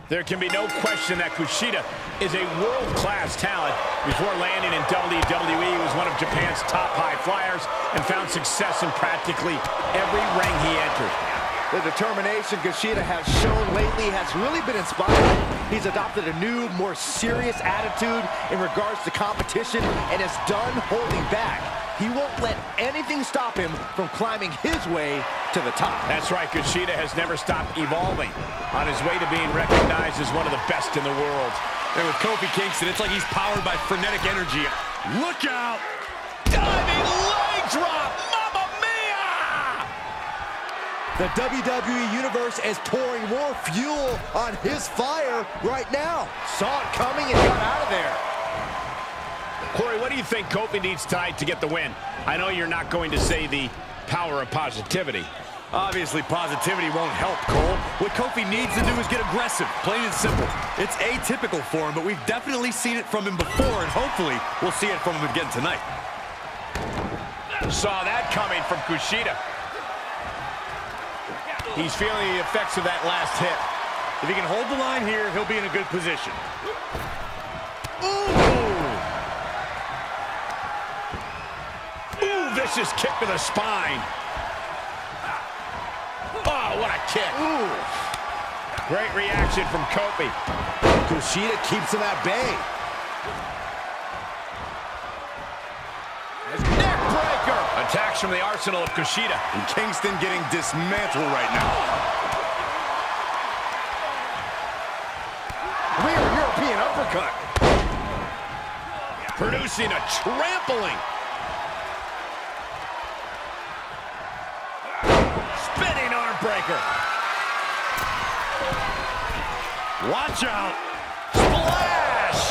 There can be no question that Kushida is a world-class talent. Before landing in WWE, he was one of Japan's top high flyers and found success in practically every ring he entered. The determination Kushida has shown lately has really been inspiring. He's adopted a new, more serious attitude in regards to competition and is done holding back. He won't let anything stop him from climbing his way to the top. That's right, Kushida has never stopped evolving on his way to being recognized as one of the best in the world. And with Kofi Kingston, it's like he's powered by frenetic energy. Look out! Diving leg drop! Mamma mia! The WWE Universe is pouring more fuel on his fire right now. Saw it coming and got out of there. Corey, what do you think Kofi needs tonight to get the win? I know you're not going to say the power of positivity. Obviously, positivity won't help, Cole. What Kofi needs to do is get aggressive, plain and simple. It's atypical for him, but we've definitely seen it from him before, and hopefully we'll see it from him again tonight. Saw that coming from Kushida. He's feeling the effects of that last hit. If he can hold the line here, he'll be in a good position. Vicious kick to the spine. Oh, what a kick. Ooh. Great reaction from Kofi. Kushida keeps him at bay. Neck breaker. Attacks from the arsenal of Kushida. And Kingston getting dismantled right now. Rear European uppercut. Producing a trampling. Spinning arm breaker. Watch out. Splash.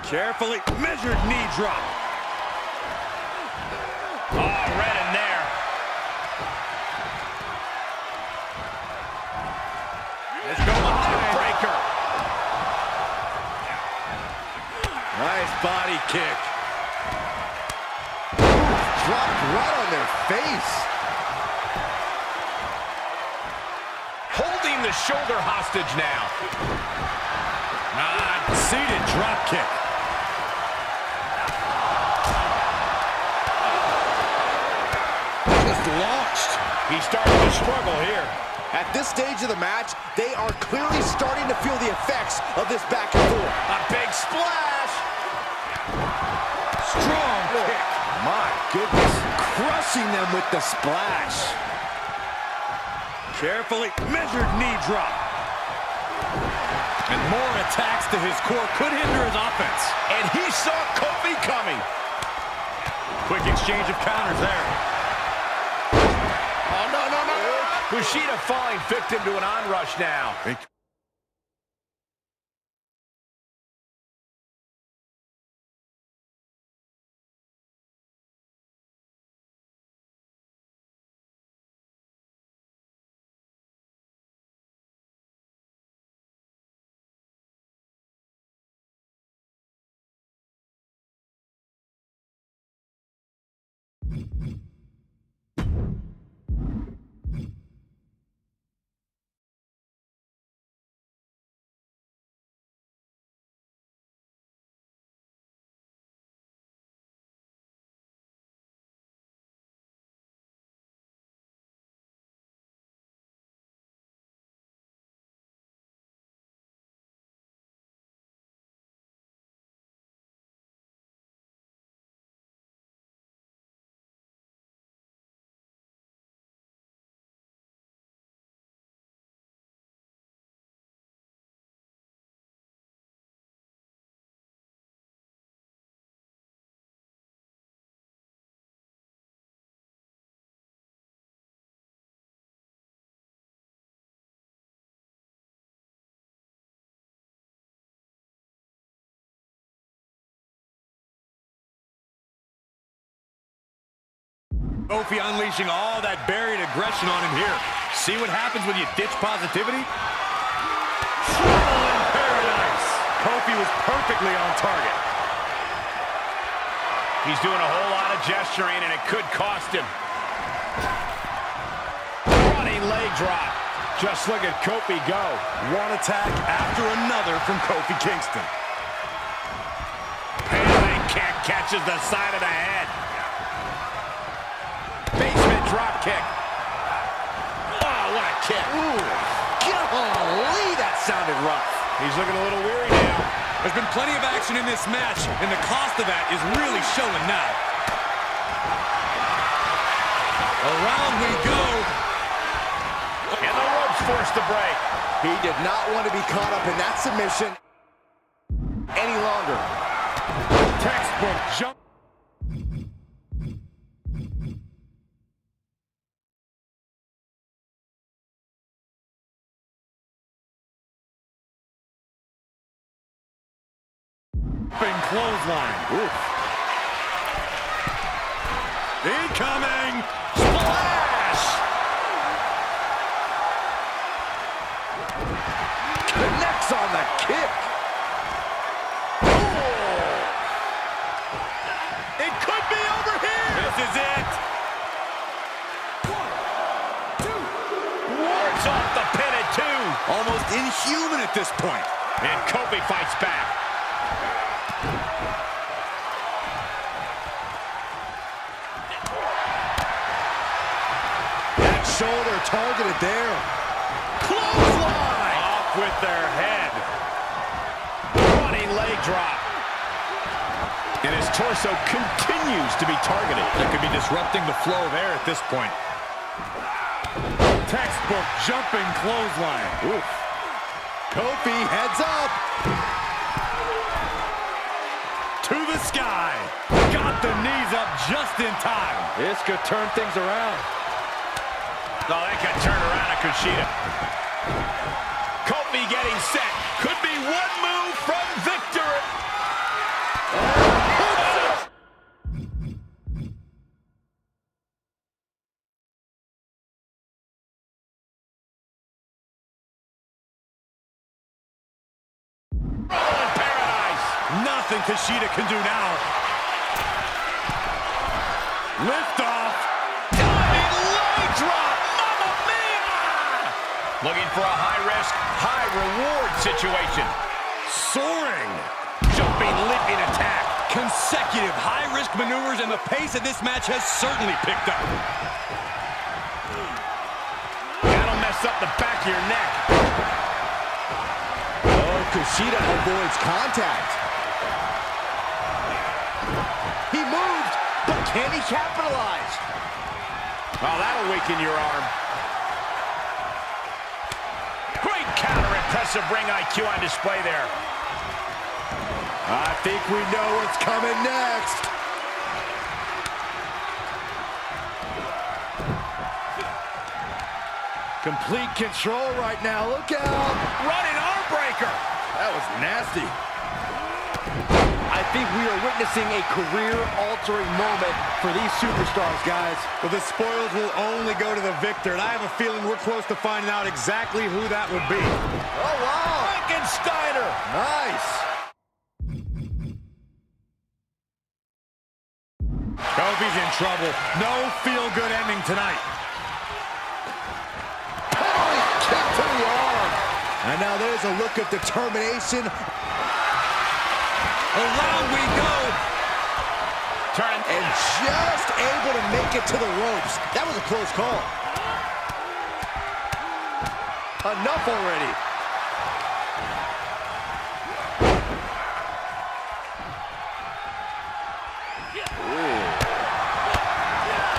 Carefully measured knee drop. Oh, red in there. Let's go behind. Breaker. Nice body kick. Dropped right on their face. Holding the shoulder hostage now. Seated drop kick. Just launched. He's starting to struggle here. At this stage of the match, they are clearly starting to feel the effects of this back and forth. A big splash. Strong kick. My goodness. Crushing them with the splash. Carefully measured knee drop. And more attacks to his core could hinder his offense. And he saw Kofi coming. Quick exchange of counters there. Oh, no. Kushida falling victim to an onrush now. Kofi unleashing all that buried aggression on him here. See what happens when you ditch positivity? Trouble in paradise. Kofi was perfectly on target. He's doing a whole lot of gesturing, and it could cost him. Running leg drop. Just look at Kofi go. One attack after another from Kofi Kingston. Pele kick catches the side of the head. Basement drop kick. Oh, what a kick. Ooh, golly, that sounded rough. He's looking a little weary now. There's been plenty of action in this match, and the cost of that is really showing now. Around we go. And the ropes forced to break. He did not want to be caught up in that submission any longer. Textbook jump. Clothesline. Oof. Incoming. Splash! Connects on the kick. Oh. It could be over here. This is it. 1, 2. Wards off the pin at 2. Almost inhuman at this point. And Kofi fights back. Shoulder targeted there. Clothesline! Off with their head. Running leg drop. And his torso continues to be targeted. That could be disrupting the flow of air at this point. Textbook jumping clothesline. Oof. Kofi heads up. To the sky. Got the knees up just in time. This could turn things around. Oh, that could turn around a Kushida. Kofi getting set. Could be one move from victory. Oh, in paradise. Nothing Kushida can do now. Lift off. Diving leg drop. Looking for a high-risk, high-reward situation. Soaring. Jumping, leaping attack. Consecutive high-risk maneuvers, and the pace of this match has certainly picked up. That'll mess up the back of your neck. Oh, Kushida avoids contact. He moved, but can he capitalize? Oh, that'll weaken your arm. Great counter, impressive ring IQ on display there. I think we know what's coming next. Complete control right now. Look out. Running arm breaker. That was nasty. I think we are witnessing a career-altering moment for these superstars, guys. Well, the spoils will only go to the victor, and I have a feeling we're close to finding out exactly who that will be. Oh, wow. Frankensteiner. Nice. Kofi's in trouble. No feel-good ending tonight. Oh, kick to the arm. And now there's a look of determination. Around we go. Turn. And just able to make it to the ropes. That was a close call. Enough already.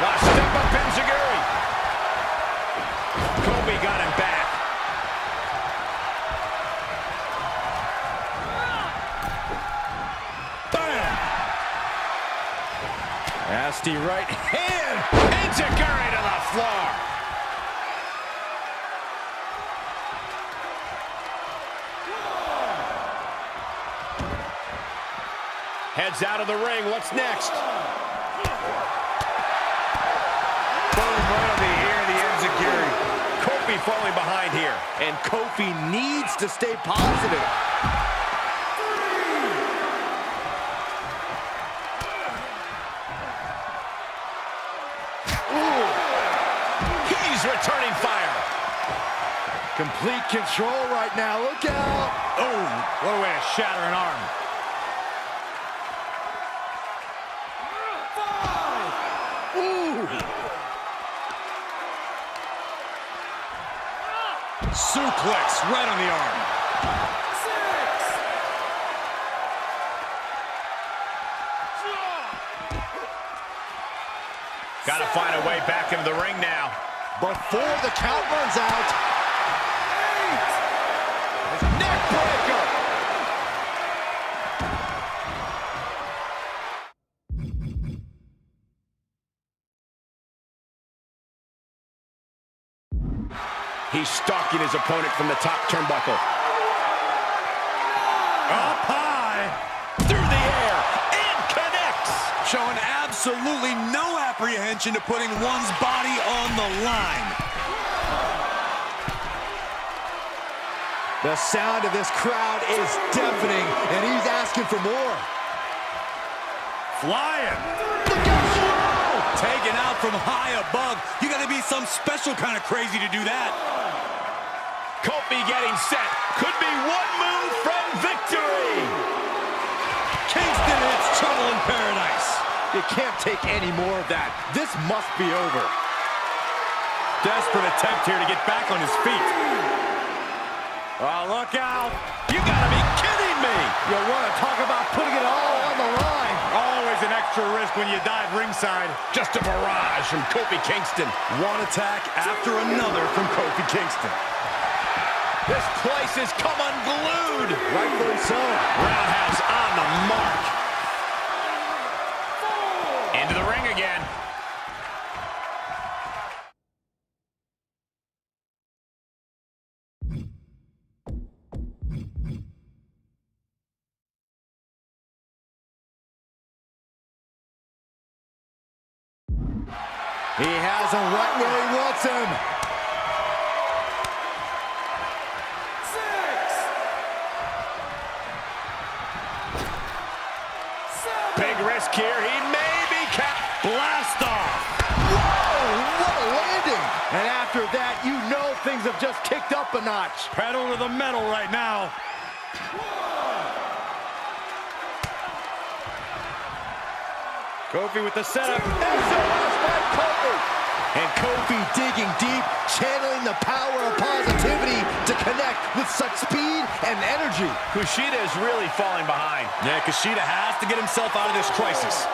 Now step up Enziguri. Kofi got him back. Nasty right hand. Enziguri to the floor. Heads out of the ring. What's next? falling behind here. And Kofi needs to stay positive. He's returning fire. Complete control right now. Look out. Oh, what a way to shatter an arm. Suplex right on the arm. 6. Got to find a way back into the ring now. Before the count runs out. 8. Neck breaker. He's stalking his opponent from the top turnbuckle. Up high. Through the air. And connects. Showing absolutely no apprehension to putting one's body on the line. The sound of this crowd is deafening, and he's asking for more. Flying. Taken out from high above. You got to be some special kind of crazy to do that. Kofi getting set. Could be one move from victory. Kingston hits trouble in paradise. You can't take any more of that. This must be over. Desperate attempt here to get back on his feet. Oh, look out. You gotta be kidding me. You want to talk about putting it all on the line. Always an extra risk when you dive ringside. Just a barrage from Kofi Kingston. One attack after another from Kofi Kingston. This place has come unglued. Rightfully so. Roundhouse on the mark. 4. Into the ring again. He has him right where he wants him. 6. 7. Big risk here. He may be blast off. Whoa, what a landing. And after that, you know things have just kicked up a notch. Pedal to the metal right now. 1. Kofi with the setup. SOS by Kofi. And Kofi digging deep, channeling the power of positivity to connect with such speed and energy. Kushida is really falling behind. Yeah, Kushida has to get himself out of this crisis.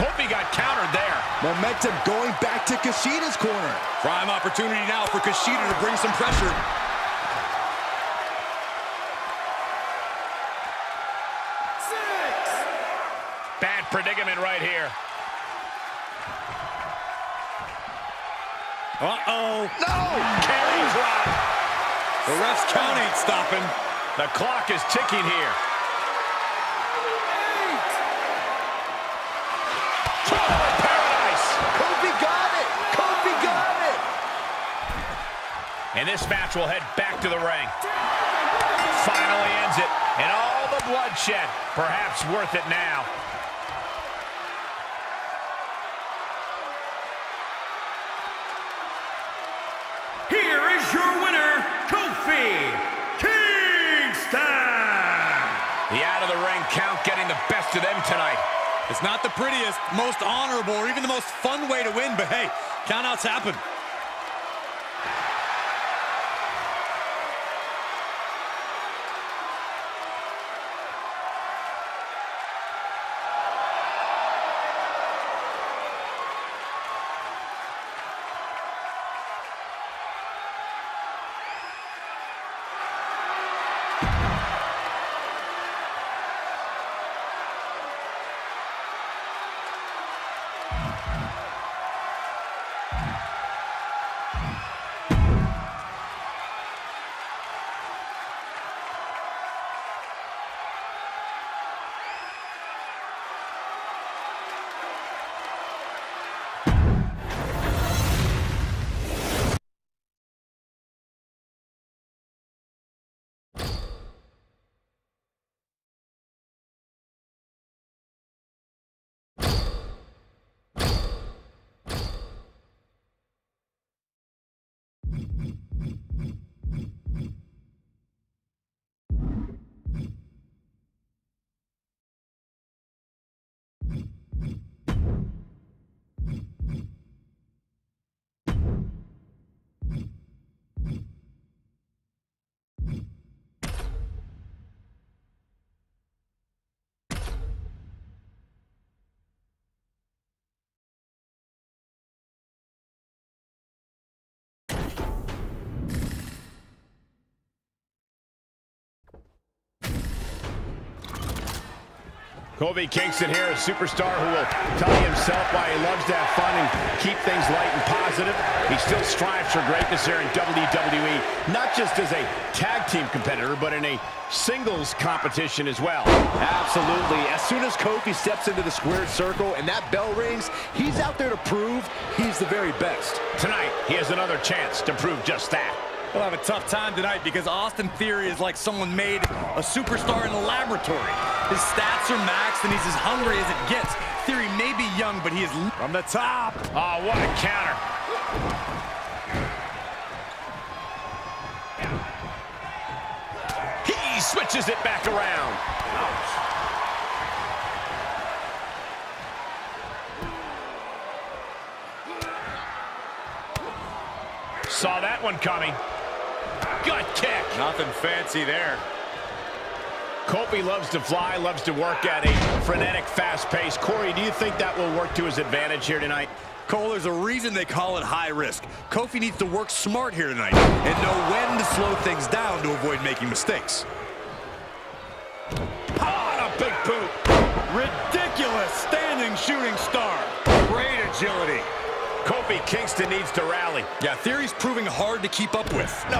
Kofi got countered there. Momentum going back to Kushida's corner. Prime opportunity now for Kushida to bring some pressure. 6. Bad predicament right here. Uh-oh. No! Carry drop. The ref's count ain't stopping. The clock is ticking here. 8. Paradise. Kofi got it. Kofi got it. And this match will head back to the ring. Finally ends it. And all the bloodshed. Perhaps worth it now. Here is your winner, Kofi Kingston! The out-of-the-ring count getting the best of them tonight. It's not the prettiest, most honorable, or even the most fun way to win, but hey, countouts happen. Kofi Kingston here, a superstar who will tell you himself why he loves to have fun and keep things light and positive. He still strives for greatness here in WWE, not just as a tag team competitor, but in a singles competition as well. Absolutely. As soon as Kofi steps into the squared circle and that bell rings, he's out there to prove he's the very best. Tonight, he has another chance to prove just that. He'll have a tough time tonight because Austin Theory is like someone made a superstar in a laboratory. His stats are maxed and he's as hungry as it gets. Theory may be young, but he is from the top. Oh, what a counter. He switches it back around. Ouch. Saw that one coming. Gut kick. Nothing fancy there. Kofi loves to fly, loves to work at a frenetic, fast pace. Corey, do you think that will work to his advantage here tonight? Cole, there's a reason they call it high risk. Kofi needs to work smart here tonight and know when to slow things down to avoid making mistakes. Ah, a big boot. Ridiculous standing shooting star. Great agility. Kofi Kingston needs to rally. Yeah, Theory's proving hard to keep up with. No.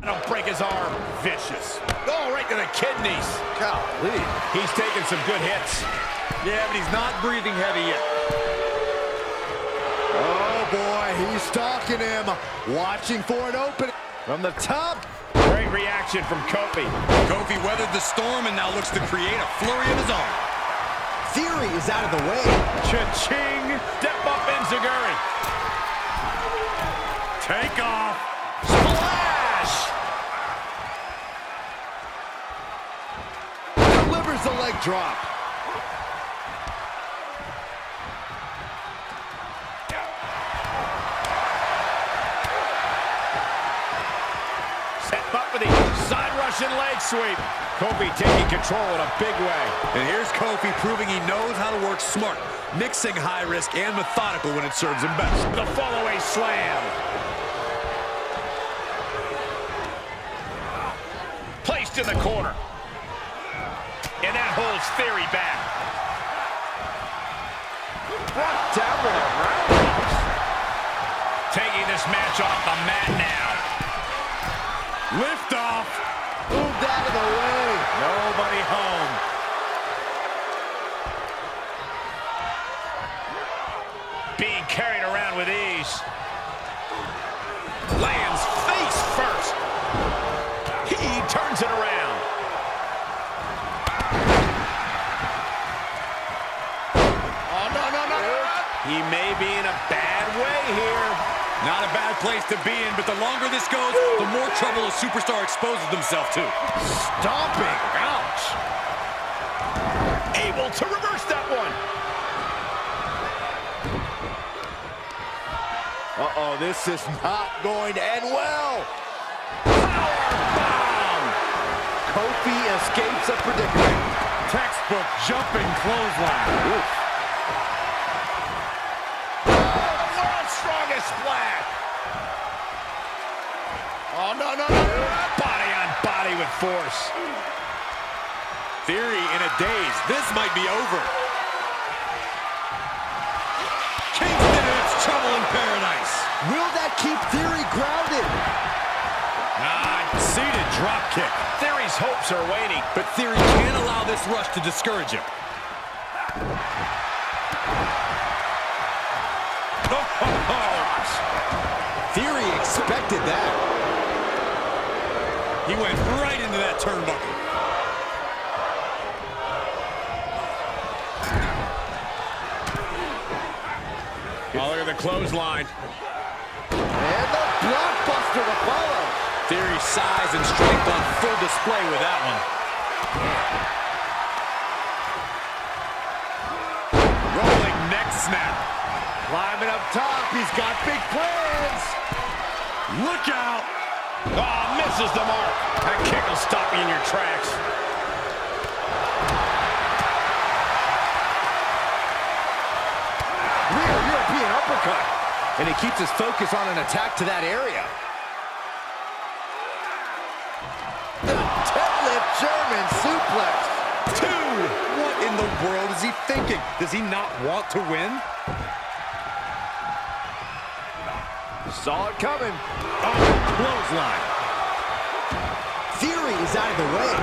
Don't break his arm. Vicious. Oh, right to the kidneys. Golly. He's taking some good hits. Yeah, but he's not breathing heavy yet. Oh, boy, he's stalking him. Watching for an opening. From the top. Great reaction from Kofi. Kofi weathered the storm and now looks to create a flurry of his own. Theory is out of the way. Cha-ching. Step up Enziguri. Take off. Splash. Delivers the leg drop. Set up for the side Russian leg sweep. Kofi taking control in a big way. And here's Kofi proving he knows how to work smart, mixing high risk and methodical when it serves him best. The follow-away slam. Placed in the corner. And that holds Theory back. Brought down with a roundhouse. Taking this match off the mat now. Lift off. Moved out of the way. Nobody home. Being carried around with ease. Lands face first. He turns it around. Oh, no. He may be in a bad way here. Not a bad place to be in, but the longer this goes, the more trouble a superstar exposes himself to. Stomping. Ouch. Able to reverse that one. Uh-oh, this is not going to end well. Powerbomb. Kofi escapes a predicament. Textbook jumping clothesline. Oof. World's strongest splash. Oh, no. Body on body with force. Theory in a daze. This might be over. Kingston in its trouble in paradise. Will that keep Theory grounded? Seated drop kick. Theory's hopes are waning. But Theory can't allow this rush to discourage him. Theory expected that. He went right into that turnbuckle. Oh, look at the clothesline. And the blockbuster to follow. Theory's size and strength on full display with that one. Rolling neck snap. Climbing up top, he's got big plans. Look out. Oh, misses the mark. That kick will stop you in your tracks. Rear uppercut. And he keeps his focus on an attack to that area. The deadlift German suplex. 2! What in the world is he thinking? Does he not want to win? Saw it coming. Oh, clothesline. Theory is out of the way.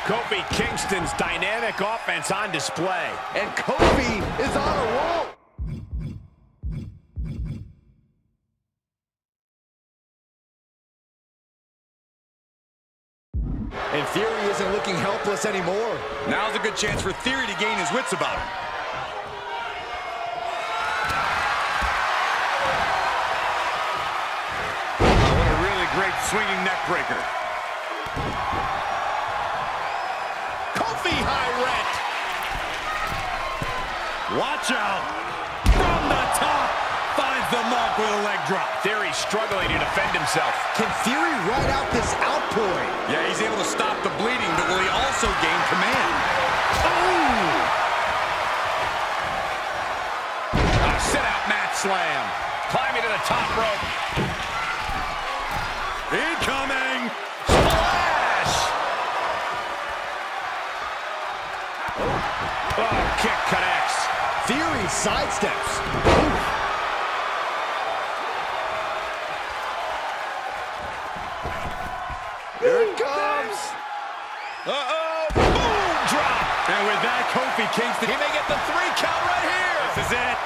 Kofi Kingston's dynamic offense on display. And Kofi is on a roll. And Theory isn't looking helpless anymore. Now's a good chance for Theory to gain his wits about him. Oh, what a really great swinging neck breaker. Kofi high rent. Watch out. From the top. Finds the mark with a leg drop. Theory struggling to defend himself. Can Theory ride out this outpouring? Yeah, he's able to stop the bleeding, but will he also gain command? Oh! A sit-out mat slam. Climbing to the top rope. Incoming. Splash! Oh, kick connects. Theory sidesteps. Here it comes. Uh-oh. Boom drop. And with that, Kofi Kingston, He may get the 3 count right here. this is it.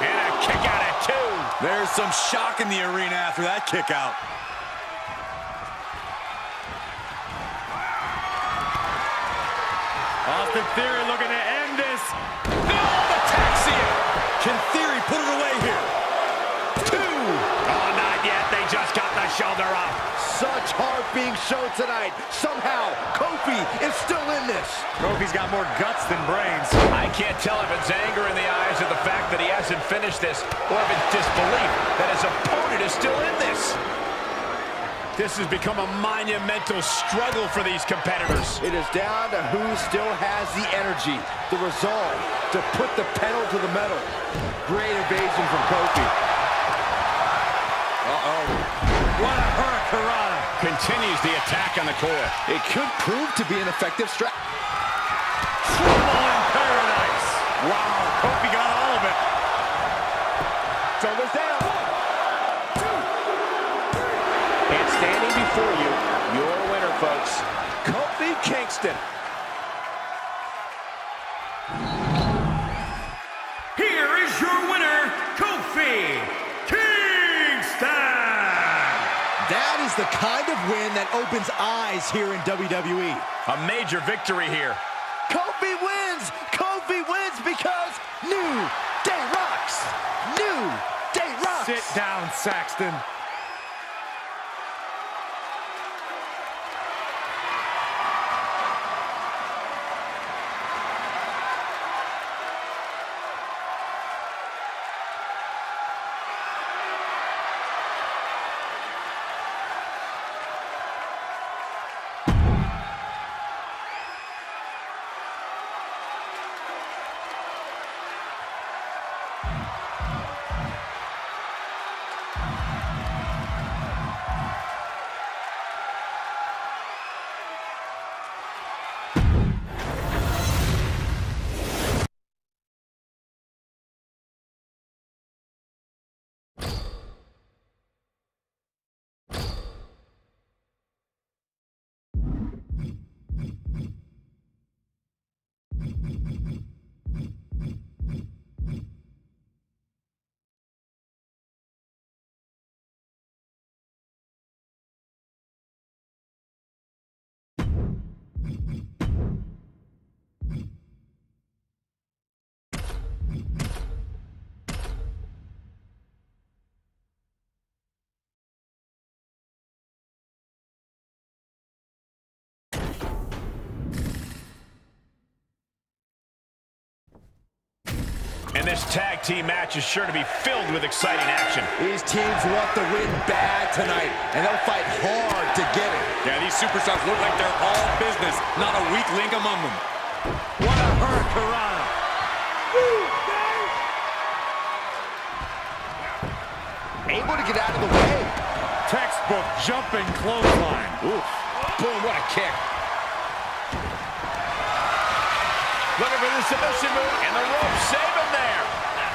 And a kick out at 2. There's some shock in the arena after that kick out. Austin Theory looking to end this. No, the taxi. Can Theory put it away here? 2. Oh, not yet. They just got the shoulder up. Such heart being shown tonight. Somehow, Kofi is still in this. Kofi's got more guts than brains. I can't tell if it's anger in the eyes of the fact that he hasn't finished this, or if it's disbelief that his opponent is still in this. This has become a monumental struggle for these competitors. It is down to who still has the energy, the resolve to put the pedal to the metal. Great evasion from Kofi. Uh-oh. What a hurricanrana. Continues the attack on the core. It could prove to be an effective strat. Trouble in paradise. Wow, Kofi got all of it. Shoulders down. And standing before you, your winner, folks, Kofi Kingston. Here is your winner, Kofi Kingston! That is the kind of win that opens eyes here in WWE. A major victory here. Kofi wins! Kofi wins because New Day rocks! New Day rocks! Sit down, Saxton. And this tag team match is sure to be filled with exciting action. These teams want the win bad tonight, and they'll fight hard to get it. Yeah, these superstars look like they're all business, not a weak link among them. What a hurricanrana. Able to get out of the way. Textbook jumping clothesline. Oof. Boom, what a kick. Looking for the submission move, and the rope save him there.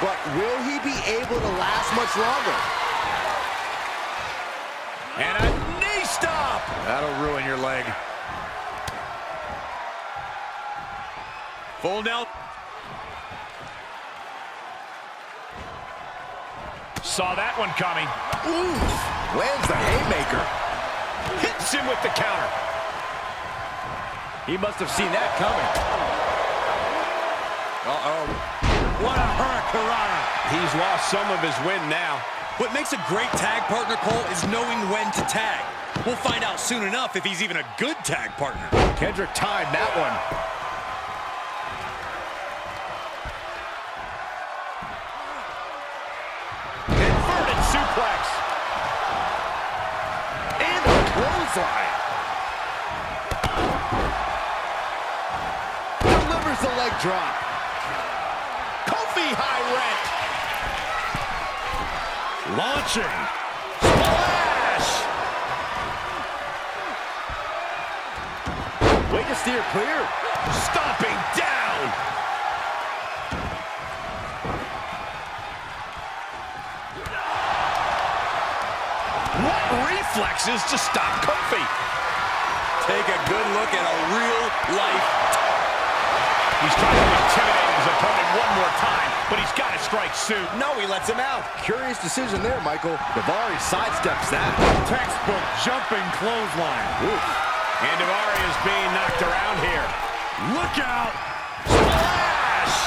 But will he be able to last much longer? And a knee stop. That'll ruin your leg. Full Nell. Saw that one coming. Oof. Lands the haymaker. Hits him with the counter. He must have seen that coming. Uh-oh. What a hurricanrana. He's lost some of his wind now. What makes a great tag partner, Cole, is knowing when to tag. We'll find out soon enough if he's even a good tag partner. Kendrick timed that one. Inverted suplex. And the clothesline. Delivers the leg drop. High rent. Launching. Splash. Way to steer clear. Stomping down. What reflexes to stop Kofi? Take a good look at a real-life. He's trying to intimidate his opponent one more time, but he's got to strike soon. No, he lets him out. Curious decision there, Michael. Daivari sidesteps that. Textbook jumping clothesline. Oof. And Daivari is being knocked around here. Look out! Splash!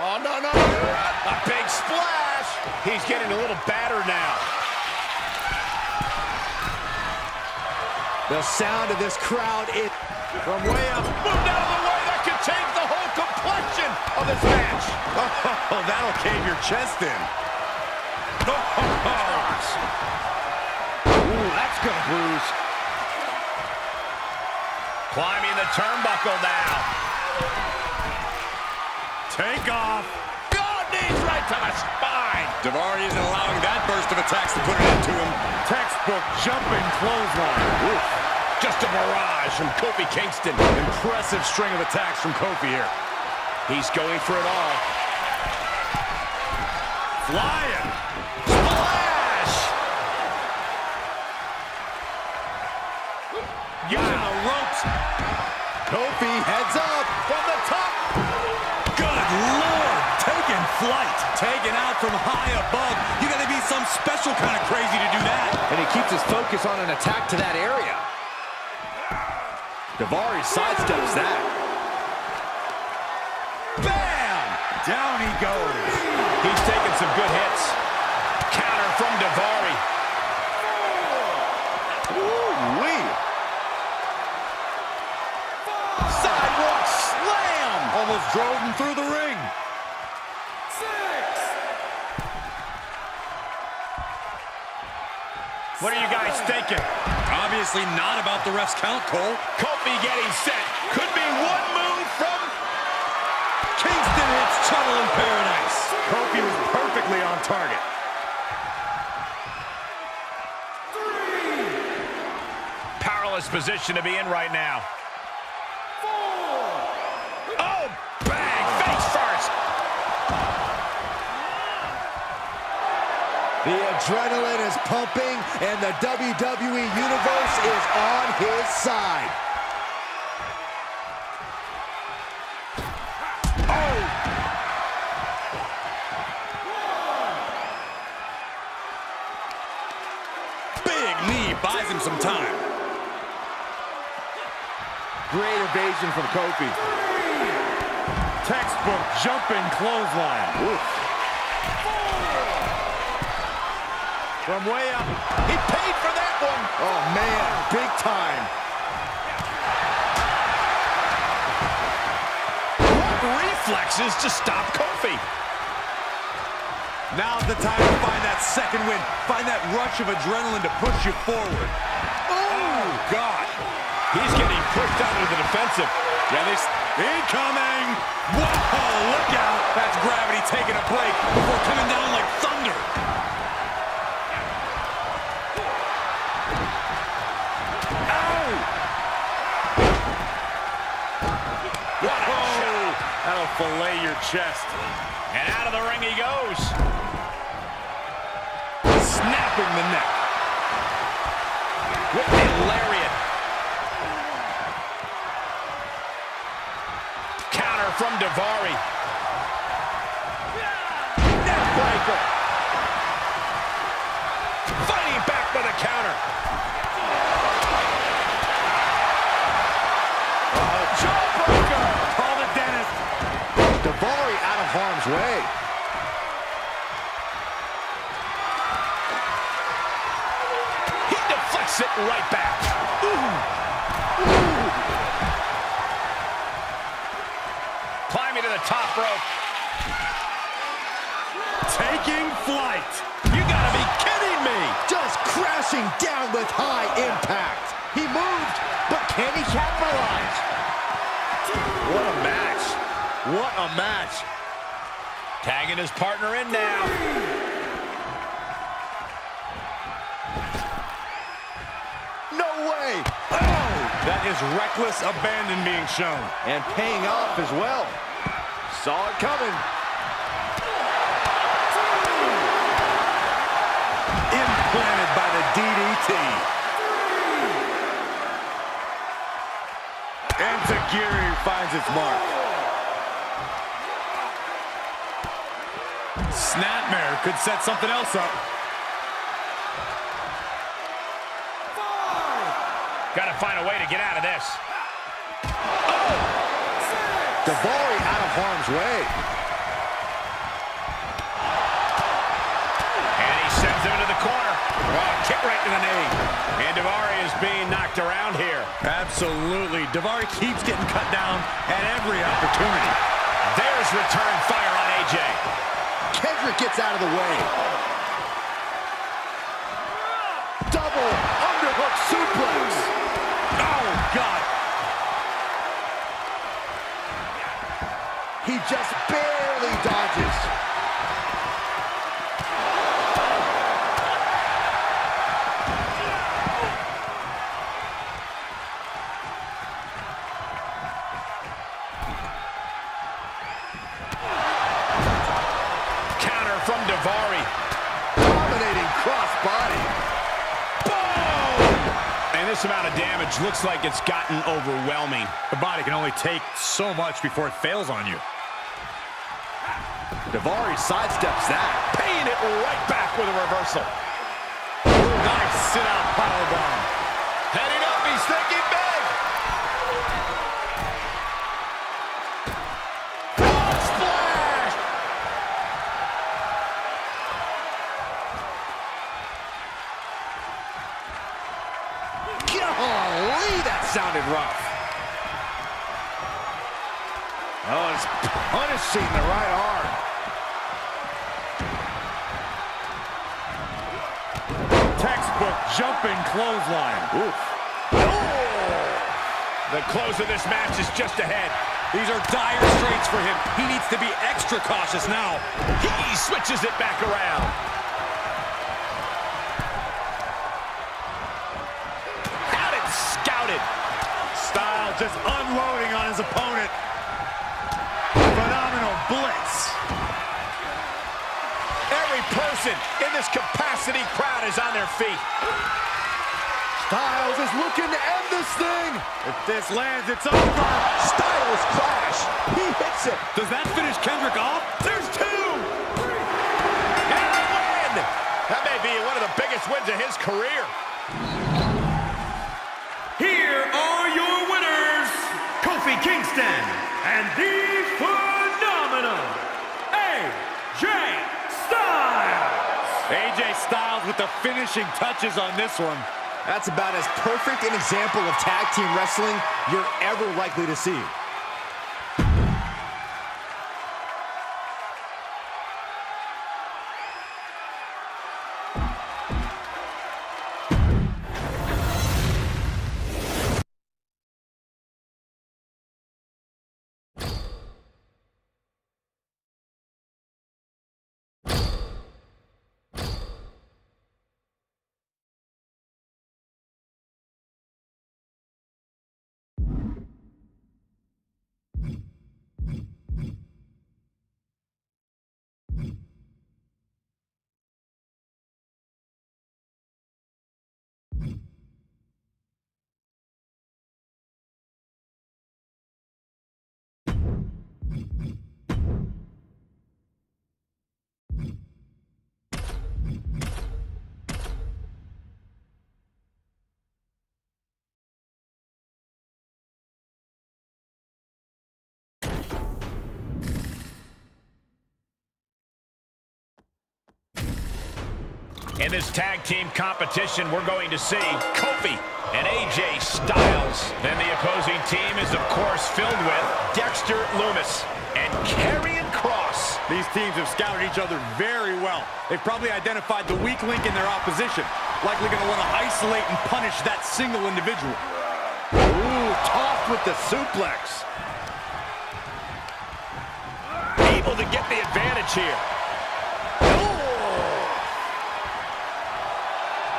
Oh, no, no. A big splash! He's getting a little battered now. The sound of this crowd, From way up, moved out of the way. That could change the whole complexion of this match. Oh, that'll cave your chest in. Ooh, that's gonna bruise. Climbing the turnbuckle now. Take off. God, knees right to the spine. Daivari isn't allowing that burst of attacks to put it into him. Textbook jumping clothesline. Oof. Just a barrage from Kofi Kingston. Impressive string of attacks from Kofi here. He's going for it all. Flying. Splash! Using the ropes. Kofi heads up From the top. Good Lord. Taking flight. Taken out from high above. You gotta be some special kind of crazy to do that. and he keeps his focus on an attack to that area. Daivari sidesteps that. Bam! Down he goes. He's taking some good hits. Counter from Daivari. Ooh-wee. Sidewalk slam. Almost drove him through the ring. What are you guys thinking? Obviously not about the ref's count, Cole. Kofi getting set. Could be one move from Kingston hits Trouble in Paradise. Kofi was perfectly on target. powerless position to be in right now. Oh, bang, face first. The adrenaline is pumping, and the WWE Universe is on his side. Oh! Big knee buys him some time. Great evasion from Kofi. Textbook jumping clothesline. Oof. From way up. He paid for that one. Oh, man, big time. flexes to stop Kofi. Now's the time to find that second win. Find that rush of adrenaline to push you forward. Oh, God. He's getting pushed out into the defensive. Yeah, incoming. Whoa, look out. That's gravity taking a break before coming down like thunder. Ow! Whoa! That'll fillet your chest. And out of the ring he goes. Snapping the neck. With a lariat. Counter from Daivari. Neckbreaker. Fighting back with a counter. Jawbreaker. Call it Dennis. Daivari out of harm's way. He deflects it right back. Ooh. Ooh. Climbing to the top rope. Taking flight. You gotta be kidding me. Just crashing down with high impact. He moved, but can he capitalize? What a match. What a match. Tagging his partner in now. No way. Oh, that is reckless abandon being shown. And paying off as well. Saw it coming. Implanted by the DDT. And Tajiri finds its mark. Snapmare could set something else up. Got to find a way to get out of this. Daivari out of harm's way. And he sends him into the corner. Oh, kick right to the knee. And Daivari is being knocked around here. Absolutely. Daivari keeps getting cut down at every opportunity. There's return fire on AJ. Kendrick gets out of the way. Double underhook suplex. Oh, God. He just barely dodges. Counter from Daivari. Dominating crossbody. And this amount of damage looks like it's gotten overwhelming. The body can only take so much before it fails on you. Daivari sidesteps that. Paying it right back with a reversal. Nice sit-out powerbomb. Heading up, he's thinking big. Frog splash. Golly, that sounded rough. Oh, it's punishing the right arm. Textbook jumping clothesline. Oof. The close of this match is just ahead. These are dire straits for him. He needs to be extra cautious now. He switches it back around. Had it scouted. Style just unloading on his opponent. Phenomenal blitz. Every person in this capacity crowd is on their feet. Styles is looking to end this thing. If this lands, it's over. Styles crash. He hits it. Does that finish Kendrick off? There's two. And a win. That may be one of the biggest wins of his career. Here are your winners, Kofi Kingston and the phenomenal AJ Styles. AJ Styles with the finishing touches on this one. That's about as perfect an example of tag team wrestling you're ever likely to see. In this tag team competition, we're going to see Kofi and AJ Styles. Then the opposing team is, of course, filled with Dexter Lumis and Karrion Kross. These teams have scouted each other very well. They've probably identified the weak link in their opposition. Likely going to want to isolate and punish that single individual. Ooh, tossed with the suplex. Able to get the advantage here.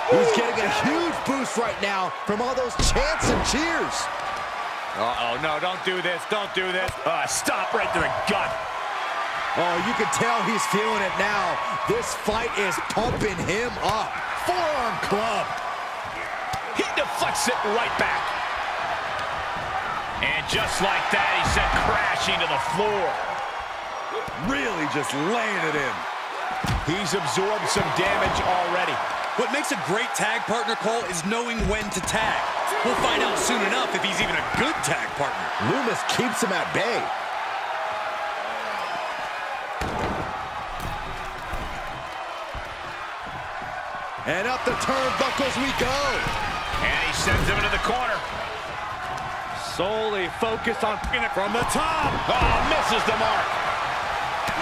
He's getting a huge boost right now from all those chants and cheers. Uh-oh, no, don't do this, don't do this. Stop right to the gut. Oh, you can tell he's feeling it now. This fight is pumping him up. Forearm club. He deflects it right back. And just like that, he sent crashing to the floor. Really just laying it in. He's absorbed some damage already. What makes a great tag partner, Cole, is knowing when to tag. We'll find out soon enough if he's even a good tag partner. Lumis keeps him at bay. And up the turnbuckles we go. And he sends him into the corner. Solely focused on it from the top. Oh, misses the mark.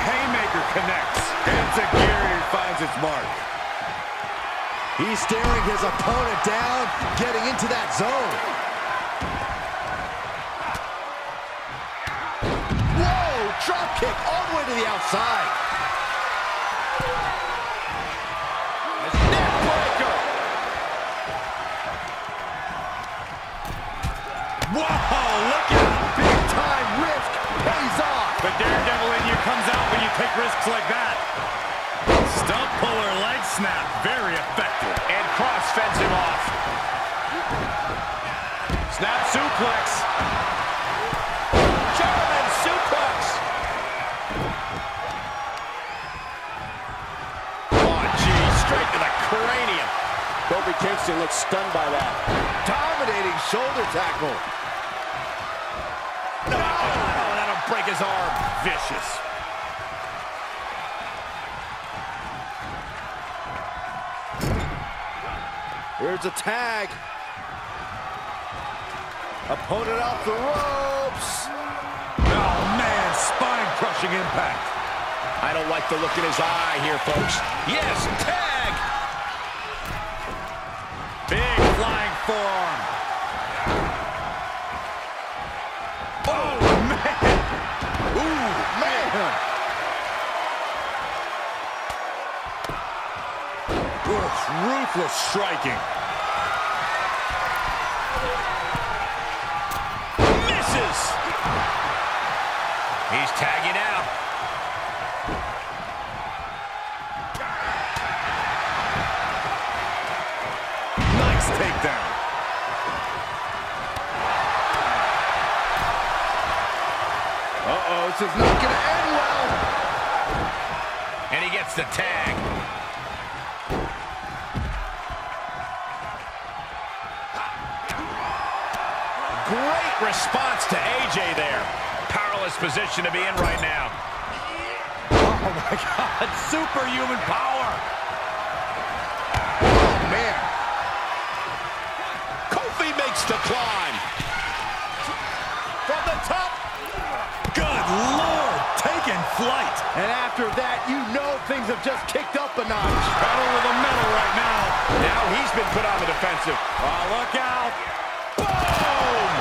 Haymaker connects. Enziguri finds its mark. He's staring his opponent down, getting into that zone. Whoa, drop kick all the way to the outside. Neck breaker. Whoa, look at it. Big time risk pays off. The daredevil in you comes out when you take risks like that. Stump puller leg snap, very effective. And Kross fends him off. Snap suplex. German suplex. Oh, gee, straight to the cranium. Kofi Kingston looks stunned by that. Dominating shoulder tackle. No, that'll break his arm. Vicious. Here's a tag. Opponent off the ropes. Oh, man, spine-crushing impact. I don't like the look in his eye here, folks. Yes, tag! Big flying forearm. Oh, man. Ooh, man. Ruthless striking. Misses! He's tagging out. Nice takedown. Uh-oh, this is not going to end well. And he gets the tag. Great response to AJ there. Powerless position to be in right now. Oh, my God. Superhuman power. Oh, man. Kofi makes the climb. From the top. Good Lord. Taking flight. And after that, you know things have just kicked up a notch. Pedal to the metal right now. Now he's been put on the defensive. Oh, look out. Boom!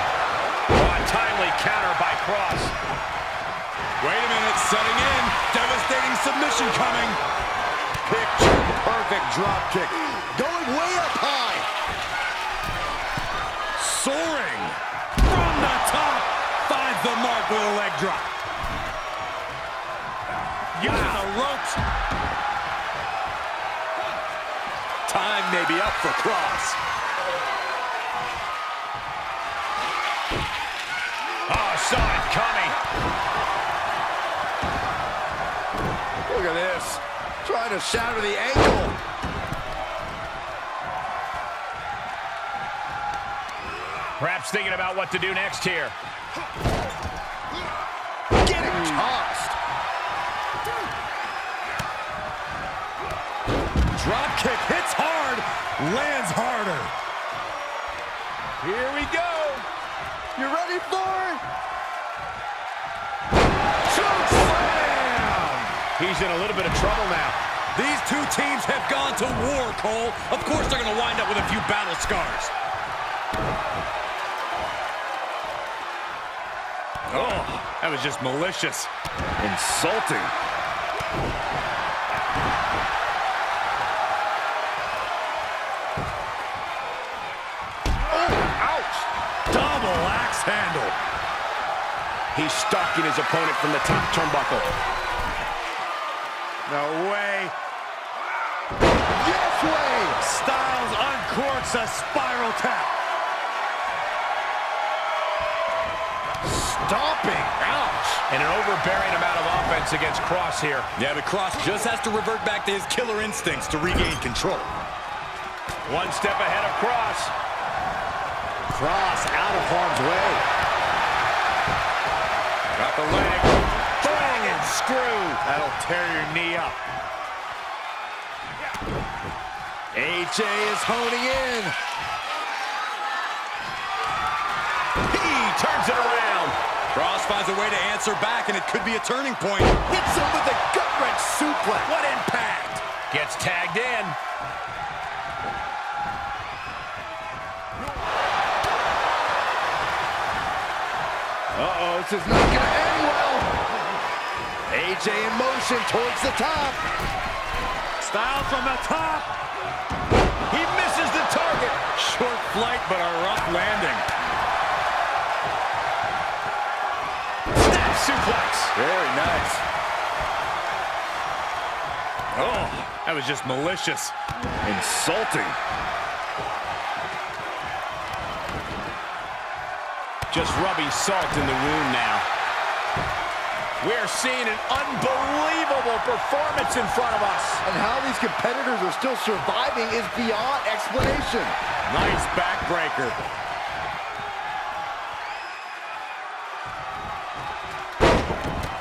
Oh, a timely counter by Kross. Wait a minute, setting in. Devastating submission coming. Picture perfect drop kick. Going way up high. Soaring. From the top. Finds the mark with a leg drop. Using the ropes. Time may be up for Kross. Oh, saw it coming. Look at this. Trying to shatter the ankle. Perhaps thinking about what to do next here. Getting tossed. Drop kick hits hard, lands harder. Here we go. You ready for it? Choke slam! He's in a little bit of trouble now. These two teams have gone to war, Cole. Of course they're going to wind up with a few battle scars. Oh, that was just malicious. Insulting. Double axe handle. He's stalking his opponent from the top turnbuckle. No way. Yes way! Styles uncorks a spiral tap. Stomping. Ouch. And an overbearing amount of offense against Cross here. Yeah, but Cross just has to revert back to his killer instincts to regain control. One step ahead of Cross. Cross out of harm's way. Got the leg. Bang and screw. That'll tear your knee up. AJ is honing in. He turns it around. Cross finds a way to answer back, and it could be a turning point. Hits him with a gut-wrench suplex. What impact! Gets tagged in. Uh-oh, this is not going to end well. AJ in motion towards the top. Styles from the top. He misses the target. Short flight, but a rough landing. Snap suplex. Very nice. Oh, that was just malicious. Insulting. Just rubbing salt in the wound now. We're seeing an unbelievable performance in front of us. And how these competitors are still surviving is beyond explanation. Nice backbreaker.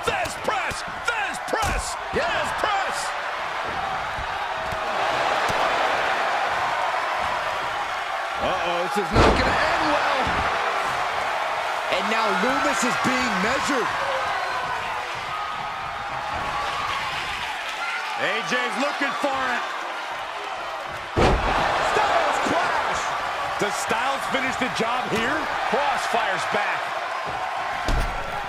Fez press! Fez press! Fez press! Uh-oh, this is not going to end well. And now Lumis is being measured. AJ's looking for it. Styles clash. Does Styles finish the job here? Cross fires back.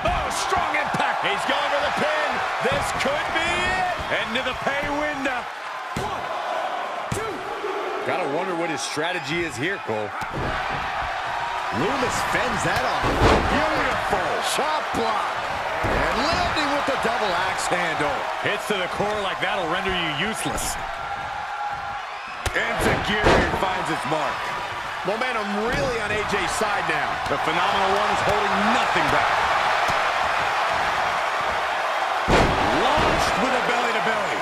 Oh, strong impact. He's going for the pin. This could be it. Into the pay window. 1, 2. Gotta wonder what his strategy is here, Cole. Lumis fends that off. Beautiful shot block. And landing with the double axe handle. Hits to the core like that'll render you useless. Enziguri finds its mark. Momentum really on AJ's side now. The Phenomenal One is holding nothing back. Launched with a belly-to-belly.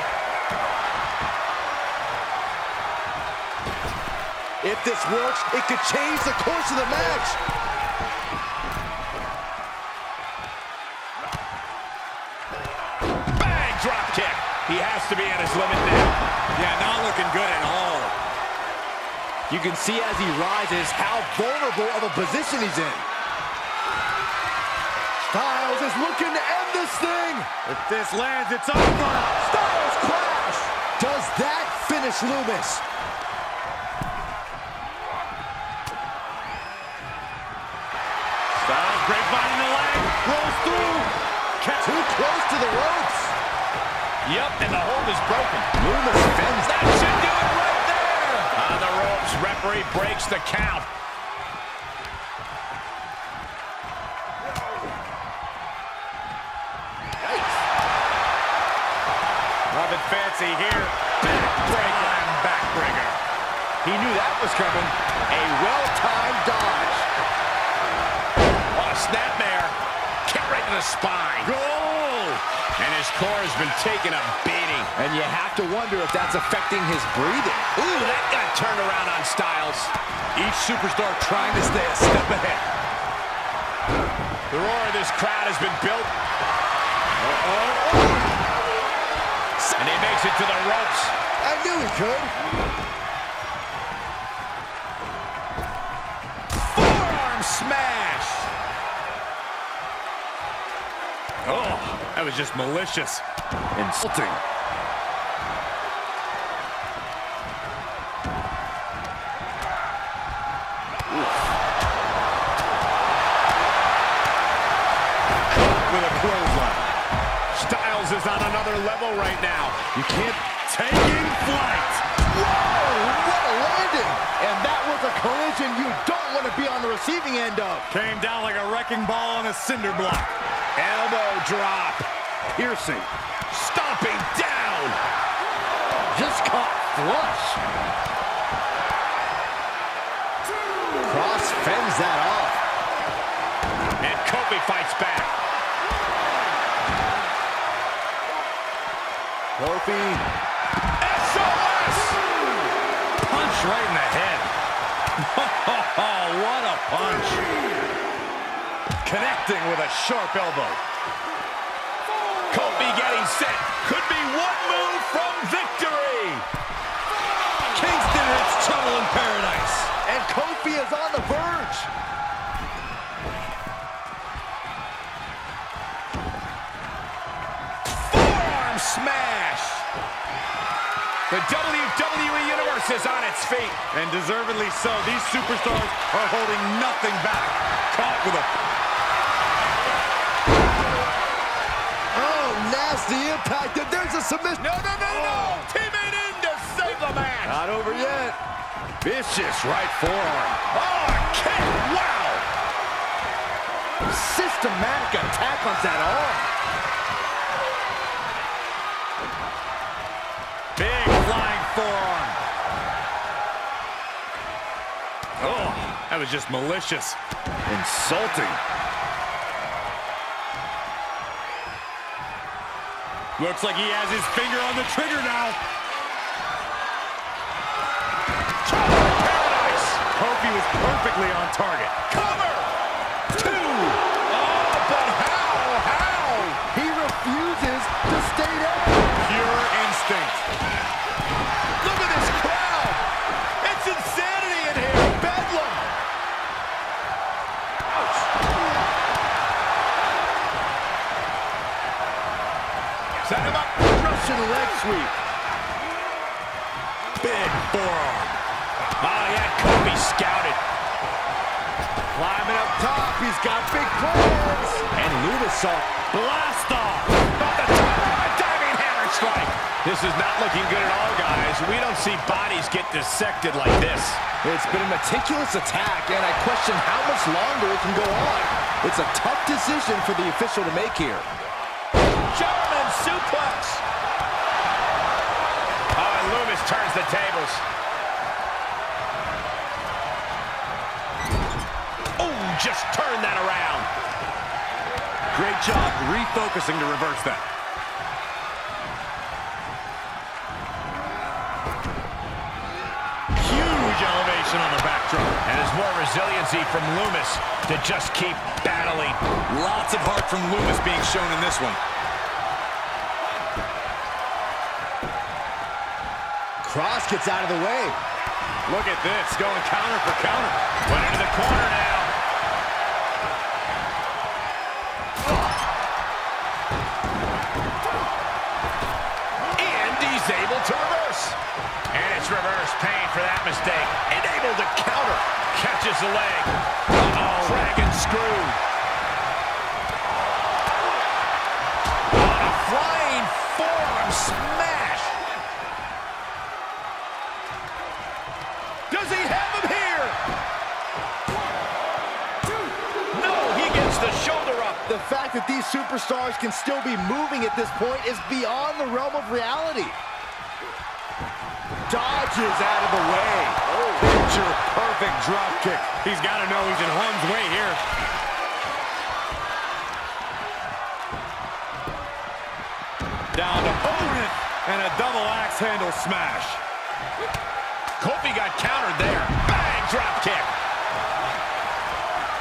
If this works, it could change the course of the match. Bang, drop kick. He has to be at his limit now. Yeah, not looking good at all. You can see as he rises how vulnerable of a position he's in. Styles is looking to end this thing. If this lands, it's over. Styles clash. Does that finish Lumis? Styles grapevine in the leg. Rolls through. Too close to the ropes. Yep, and the hold is broken. Lumis fends That should do it right there. On the ropes, referee breaks the count. Nothing fancy here. Backbreaker and backbreaker. He knew that was coming. a well-timed dodge. On a snapmare. Kick right to the spine. Goal! And his core has been taking a beating. And you have to wonder if that's affecting his breathing. Ooh, that got turned around on Styles. Each superstar trying to stay a step ahead. The roar of this crowd has been built. And he makes it to the ropes. I knew he could. Forearm smash. Oh, that was just malicious. Insulting. With a clothesline. Styles is on another level right now. You can't taking flight. Whoa, what a landing. And that was a collision you don't want to be on the receiving end of. Came down like a wrecking ball on a cinder block. Elbow drop. Piercing. Stomping down. Just caught flush. Cross fends that off. And Kofi fights back. Kofi. SOS! Punch right in the head. Oh, what a punch. Connecting with a sharp elbow. Kofi getting set. Could be one move from victory. Kingston hits trouble in paradise. And Kofi is on the verge. Forearm smash. The WWE Universe is on its feet. And deservedly so. These superstars are holding nothing back. Caught with a... Oh, nasty impact. And there's a submission. No. Teammate in to save the match. Not over yet. Vicious right forearm. Oh, a kick. Wow. Systematic attack on that arm. Big flying forearm. Oh, that was just malicious. Insulting. Looks like he has his finger on the trigger now. Paradise. Kofi was perfectly on target. Cover. 2. Oh, but how? He refuses to stay down. Pure instinct. Look at this crowd. It's insanity in here. Bedlam. Ouch. Set him up. Russian leg sweep. Big forearm. Oh, yeah, Kofi scouted. Climbing up top. He's got big plans. And Loomis saw Blast off. Off the top. A diving hammer strike. This is not looking good at all, guys. We don't see bodies get dissected like this. It's been a meticulous attack, and I question how much longer it can go on. It's a tough decision for the official to make here. German suplex. Oh, and Loomis turns the tables. Oh, just turn that around. Great job refocusing to reverse that. Huge elevation on the backdrop. And there's more resiliency from Loomis to just keep battling. Lots of heart from Loomis being shown in this one. Cross gets out of the way. Look at this, going counter for counter. Put into the corner now. And he's able to reverse. And it's reverse pain for that mistake. And able to counter. Catches the leg. Uh-oh, dragon screw. On a flying forearm smash. Does he have him here? No, he gets the shoulder up. The fact that these superstars can still be moving at this point is beyond the realm of reality. Dodges out of the way. Picture perfect drop kick. He's got to know he's in harm's way here. Down to opponent and a double axe handle smash. Kofi got countered there. Bang, drop kick.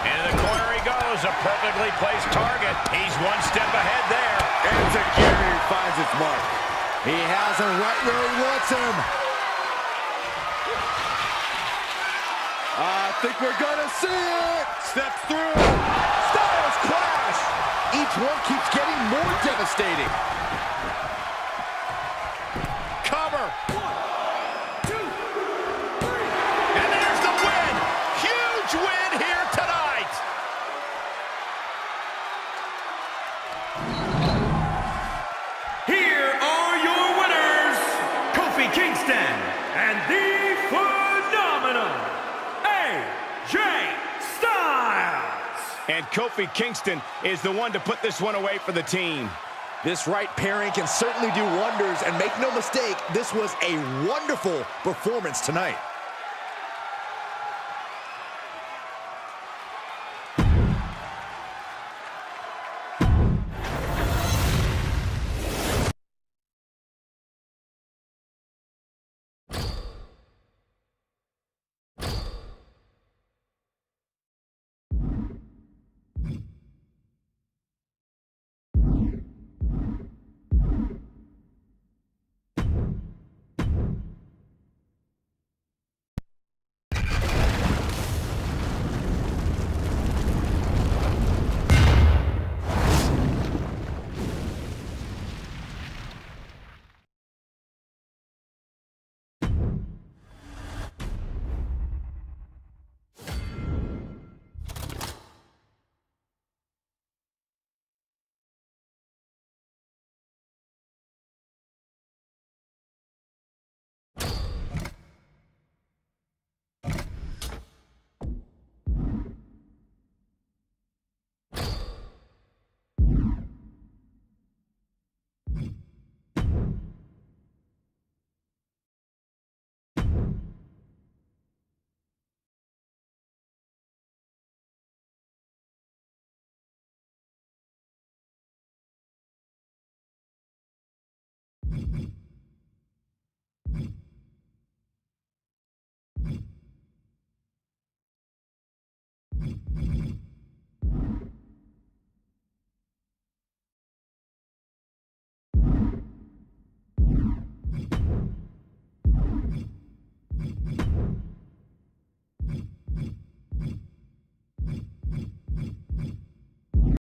Into the corner he goes, a perfectly placed target. He's one step ahead there. And Takiri finds its mark. He has him right where he wants him. I think we're gonna see it. Steps through. Styles clash. Each one keeps getting more devastating. Cover. 1, 2, 3. And there's the win. Huge win here tonight. Here are your winners, Kofi Kingston and the phenomenal AJ Styles. And Kofi Kingston is the one to put this one away for the team. This right pairing can certainly do wonders, and make no mistake, this was a wonderful performance tonight. Mm-hmm.